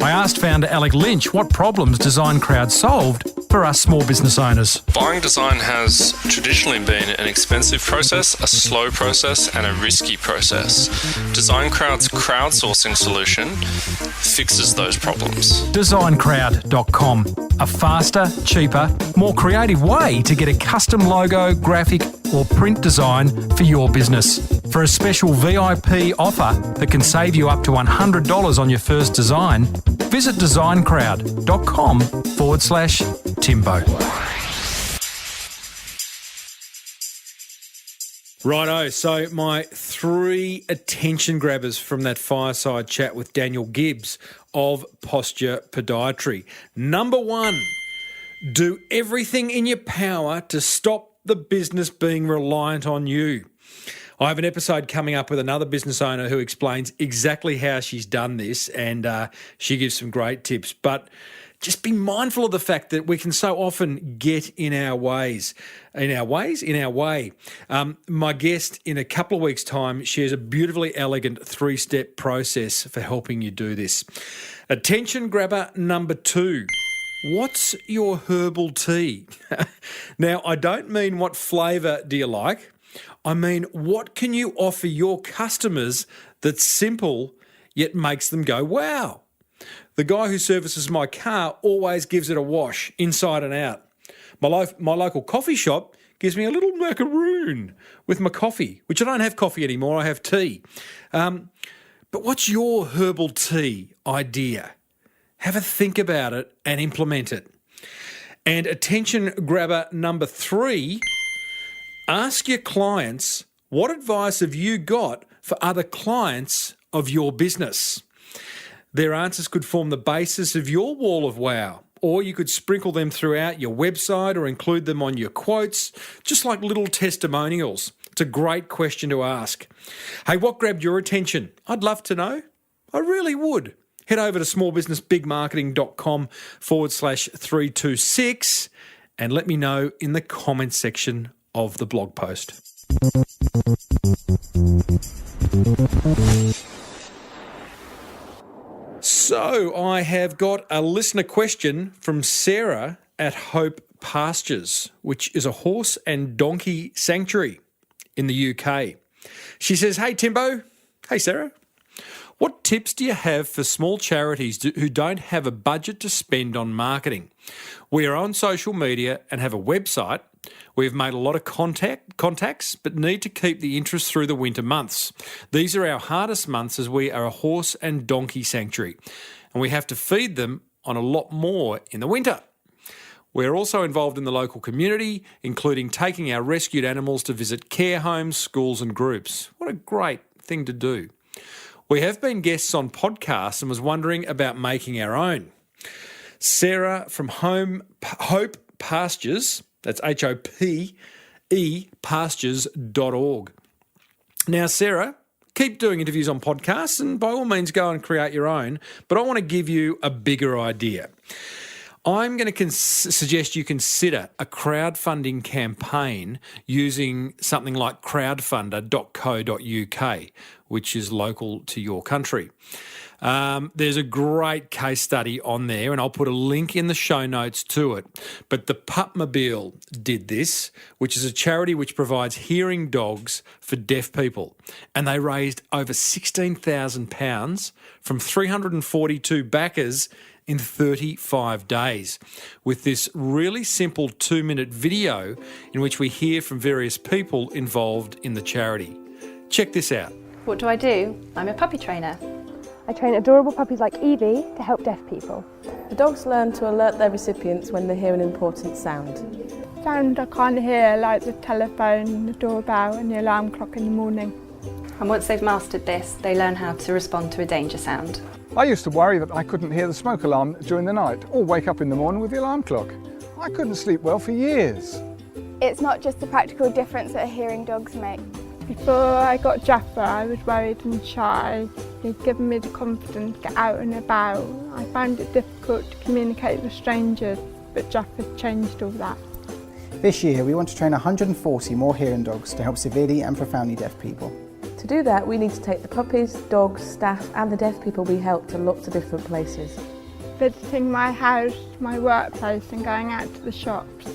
I asked founder Alec Lynch what problems Designcrowd solved for us small business owners. Buying design has traditionally been an expensive process, a slow process, and a risky process. Designcrowd's crowdsourcing solution fixes those problems. Designcrowd.com, a faster, cheaper, more creative way to get a custom logo, graphic, or print design for your business. For a special VIP offer that can save you up to $100 on your first design, visit designcrowd.com/Timbo. Righto, so my 3 attention grabbers from that fireside chat with Daniel Gibbs of Posture Podiatry. Number 1, do everything in your power to stop the business being reliant on you. I have an episode coming up with another business owner who explains exactly how she's done this, and she gives some great tips. But just be mindful of the fact that we can so often get in our ways. In our way. My guest in a couple of weeks' time shares a beautifully elegant 3-step process for helping you do this. Attention grabber number 2. What's your herbal tea? Now, I don't mean what flavour do you like. I mean, what can you offer your customers that's simple yet makes them go, wow? The guy who services my car always gives it a wash inside and out. My local coffee shop gives me a little macaroon with my coffee, which I don't have coffee anymore, I have tea. But what's your herbal tea idea? Have a think about it and implement it. And attention grabber number 3, ask your clients, what advice have you got for other clients of your business? Their answers could form the basis of your wall of wow, or you could sprinkle them throughout your website or include them on your quotes, just like little testimonials. It's a great question to ask. Hey, what grabbed your attention? I'd love to know. I really would. Head over to smallbusinessbigmarketing.com/326 and let me know in the comments section of the blog post. So I have got a listener question from Sarah at Hope Pastures, which is a horse and donkey sanctuary in the UK. She says, hey, Timbo. Hey, Sarah. What tips do you have for small charities who don't have a budget to spend on marketing? We are on social media and have a website. We've made a lot of contacts, but need to keep the interest through the winter months. These are our hardest months as we are a horse and donkey sanctuary, and we have to feed them on a lot more in the winter. We're also involved in the local community, including taking our rescued animals to visit care homes, schools and groups. What a great thing to do. We have been guests on podcasts and was wondering about making our own. Sarah from Hope Pastures, that's HOPE, pastures.org. Now, Sarah, keep doing interviews on podcasts and by all means go and create your own, but I want to give you a bigger idea. I'm going to suggest you consider a crowdfunding campaign using something like crowdfunder.co.uk, which is local to your country. There's a great case study on there, and I'll put a link in the show notes to it. But the Pupmobile did this, which is a charity which provides hearing dogs for deaf people. And they raised over £16,000 from 342 backers in 35 days with this really simple 2-minute video in which we hear from various people involved in the charity. Check this out. What do? I'm a puppy trainer. I train adorable puppies like Evie to help deaf people. The dogs learn to alert their recipients when they hear an important sound. Sound I can't hear, like the telephone, the doorbell and the alarm clock in the morning. And once they've mastered this, they learn how to respond to a danger sound. I used to worry that I couldn't hear the smoke alarm during the night or wake up in the morning with the alarm clock. I couldn't sleep well for years. It's not just the practical difference that hearing dogs make. Before I got Jaffa, I was worried and shy. He'd given me the confidence to get out and about. I found it difficult to communicate with strangers, but Jaffa changed all that. This year, we want to train 140 more hearing dogs to help severely and profoundly deaf people. To do that, we need to take the puppies, dogs, staff and the deaf people we help to lots of different places. Visiting my house, my workplace and going out to the shops.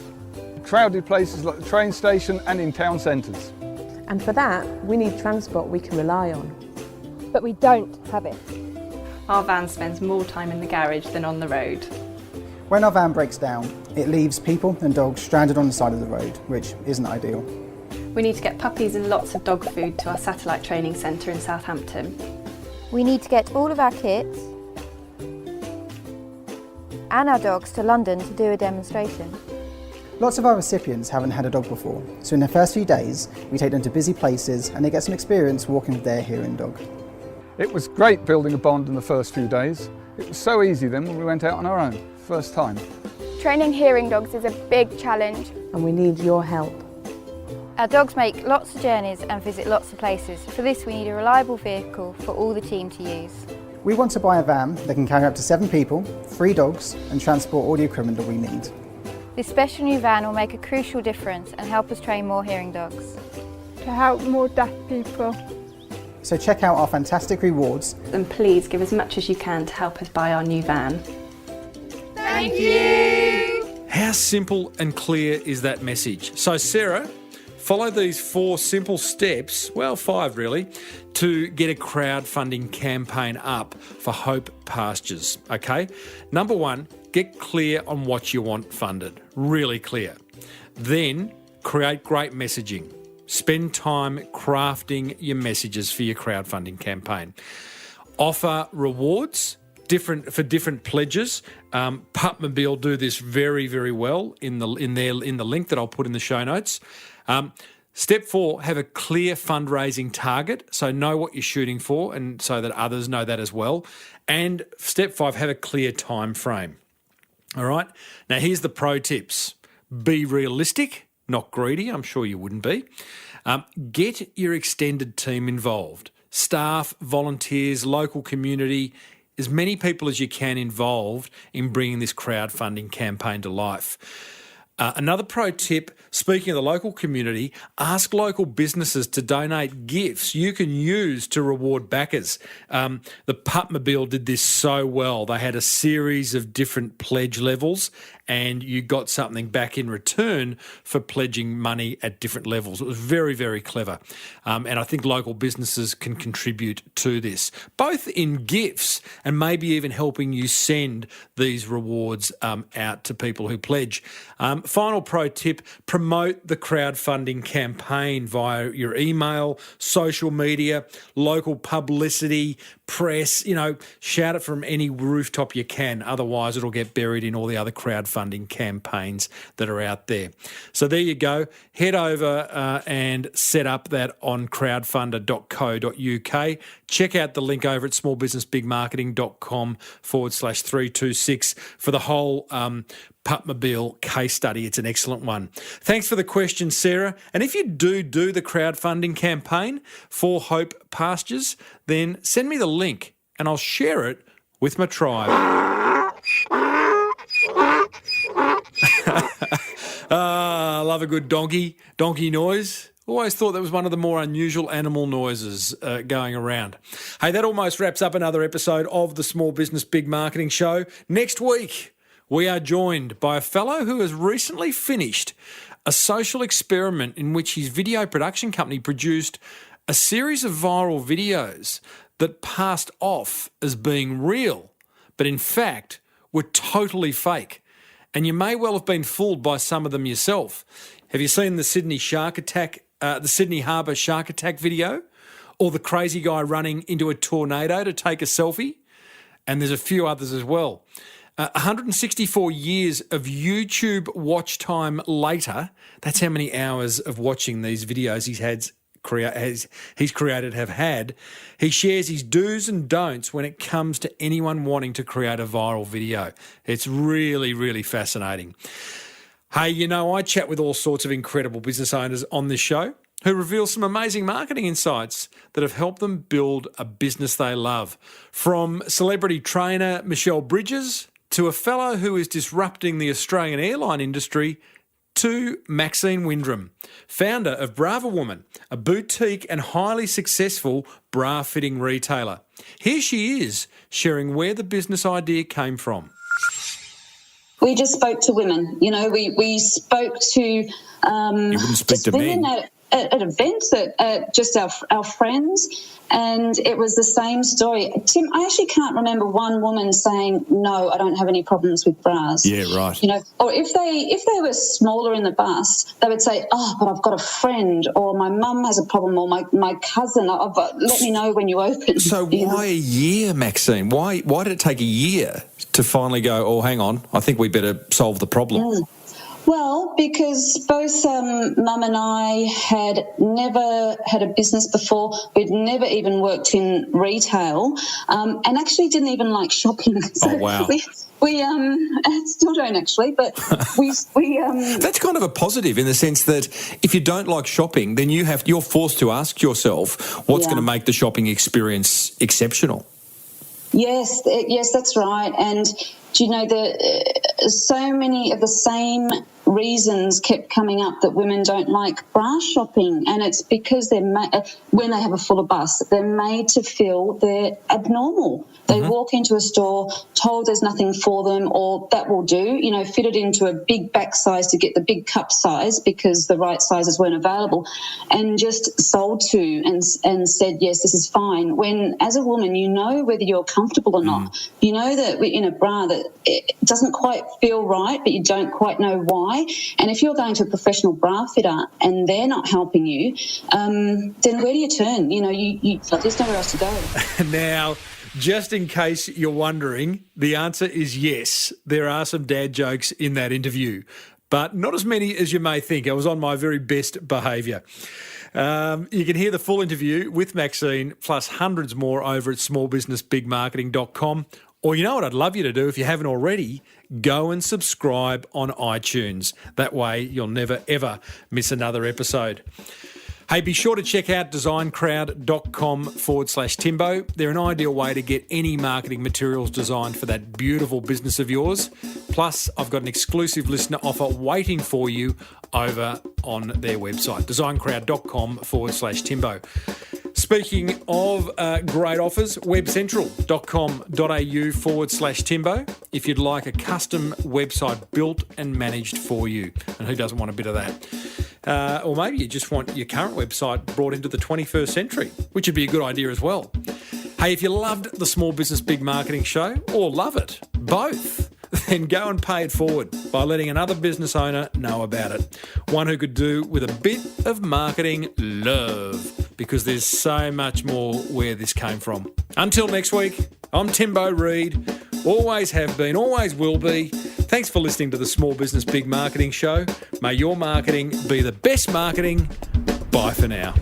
Crowded places like the train station and in town centres. And for that, we need transport we can rely on. But we don't have it. Our van spends more time in the garage than on the road. When our van breaks down, it leaves people and dogs stranded on the side of the road, which isn't ideal. We need to get puppies and lots of dog food to our satellite training centre in Southampton. We need to get all of our kits and our dogs to London to do a demonstration. Lots of our recipients haven't had a dog before, so in the first few days, we take them to busy places and they get some experience walking with their hearing dog. It was great building a bond in the first few days. It was so easy then when we went out on our own, first time. Training hearing dogs is a big challenge. And we need your help. Our dogs make lots of journeys and visit lots of places. For this, we need a reliable vehicle for all the team to use. We want to buy a van that can carry up to 7 people, 3 dogs and transport all the equipment that we need. This special new van will make a crucial difference and help us train more hearing dogs. To help more deaf people. So check out our fantastic rewards. And please give as much as you can to help us buy our new van. Thank you! How simple and clear is that message? So Sarah, follow these 4 simple steps, well 5 really, to get a crowdfunding campaign up for Hope Pastures, okay? Number 1, get clear on what you want funded, really clear. Then create great messaging. Spend time crafting your messages for your crowdfunding campaign. Offer rewards for different pledges. Pupmobile do this very, very well in the link that I'll put in the show notes. Step 4, have a clear fundraising target, so know what you're shooting for and so that others know that as well. And step 5, have a clear time frame. All right? Now, here's the pro tips. Be realistic, not greedy. I'm sure you wouldn't be. Get your extended team involved. Staff, volunteers, local community, as many people as you can involved in bringing this crowdfunding campaign to life. Another pro tip, speaking of the local community, ask local businesses to donate gifts you can use to reward backers. The Pupmobile did this so well. They had a series of different pledge levels and you got something back in return for pledging money at different levels. It was very, very clever. And I think local businesses can contribute to this, both in gifts and maybe even helping you send these rewards out to people who pledge. Final pro tip, promote the crowdfunding campaign via your email, social media, local publicity, press, shout it from any rooftop you can. Otherwise, it'll get buried in all the other crowdfunding campaigns that are out there. So there you go. Head over and set up that on crowdfunder.co.uk. Check out the link over at smallbusinessbigmarketing.com/326 for the whole Pupmobile case study. It's an excellent one. Thanks for the question, Sarah. And if you do the crowdfunding campaign for Hope Pastures, then send me the link and I'll share it with my tribe. I love a good donkey noise. Always thought that was one of the more unusual animal noises going around. Hey, that almost wraps up another episode of the Small Business Big Marketing Show. Next week, we are joined by a fellow who has recently finished a social experiment in which his video production company produced a series of viral videos that passed off as being real, but in fact were totally fake. And you may well have been fooled by some of them yourself. Have you seen the Sydney Harbour shark attack video? Or the crazy guy running into a tornado to take a selfie? And there's a few others as well. 164 years of YouTube watch time later, that's how many hours of watching these videos he's created have had. He shares his do's and don'ts when it comes to anyone wanting to create a viral video. It's really, really fascinating. Hey, I chat with all sorts of incredible business owners on this show who reveal some amazing marketing insights that have helped them build a business they love. From celebrity trainer Michelle Bridges to a fellow who is disrupting the Australian airline industry, to Maxine Windrum, founder of Brava Woman, a boutique and highly successful bra fitting retailer. Here she is sharing where the business idea came from. We just spoke to women. We spoke to you wouldn't speak to women men. At events, just our friends, and it was the same story. Tim, I actually can't remember one woman saying, no, I don't have any problems with bras. Yeah, right. Or if they were smaller in the bust, they would say, oh, but I've got a friend, or my mum has a problem, or my cousin, let me know when you open. So why a year, Maxine? Why did it take a year to finally go, oh, hang on, I think we better solve the problem? Well, because both Mum and I had never had a business before. We'd never even worked in retail, and actually didn't even like shopping. So oh, wow. We still don't actually, but we That's kind of a positive in the sense that if you don't like shopping, then you're forced to ask yourself what's going to make the shopping experience exceptional. Yes, that's right. And do you know so many of the same reasons kept coming up that women don't like bra shopping, and it's because when they have a fuller bust, they're made to feel they're abnormal. They walk into a store told there's nothing for them, or that will do, fitted into a big back size to get the big cup size because the right sizes weren't available, and just sold to and said, yes, this is fine. When as a woman, whether you're comfortable or not. You know that in a bra that it doesn't quite feel right, but you don't quite know why. And if you're going to a professional bra fitter and they're not helping you, then where do you turn? There's nowhere else to go. Now, just in case you're wondering, the answer is yes. There are some dad jokes in that interview, but not as many as you may think. I was on my very best behaviour. You can hear the full interview with Maxine plus hundreds more over at smallbusinessbigmarketing.com. Or you know what I'd love you to do if you haven't already? Go and subscribe on iTunes. That way you'll never, ever miss another episode. Hey, be sure to check out designcrowd.com/Timbo. They're an ideal way to get any marketing materials designed for that beautiful business of yours. Plus, I've got an exclusive listener offer waiting for you over on their website, designcrowd.com/Timbo. Speaking of great offers, webcentral.com.au/Timbo if you'd like a custom website built and managed for you. And who doesn't want a bit of that? Or maybe you just want your current website brought into the 21st century, which would be a good idea as well. Hey, if you loved the Small Business Big Marketing Show, or love it, both, then go and pay it forward by letting another business owner know about it. One who could do with a bit of marketing love, because there's so much more where this came from. Until next week, I'm Timbo Reid. Always have been, always will be. Thanks for listening to the Small Business Big Marketing Show. May your marketing be the best marketing. Bye for now.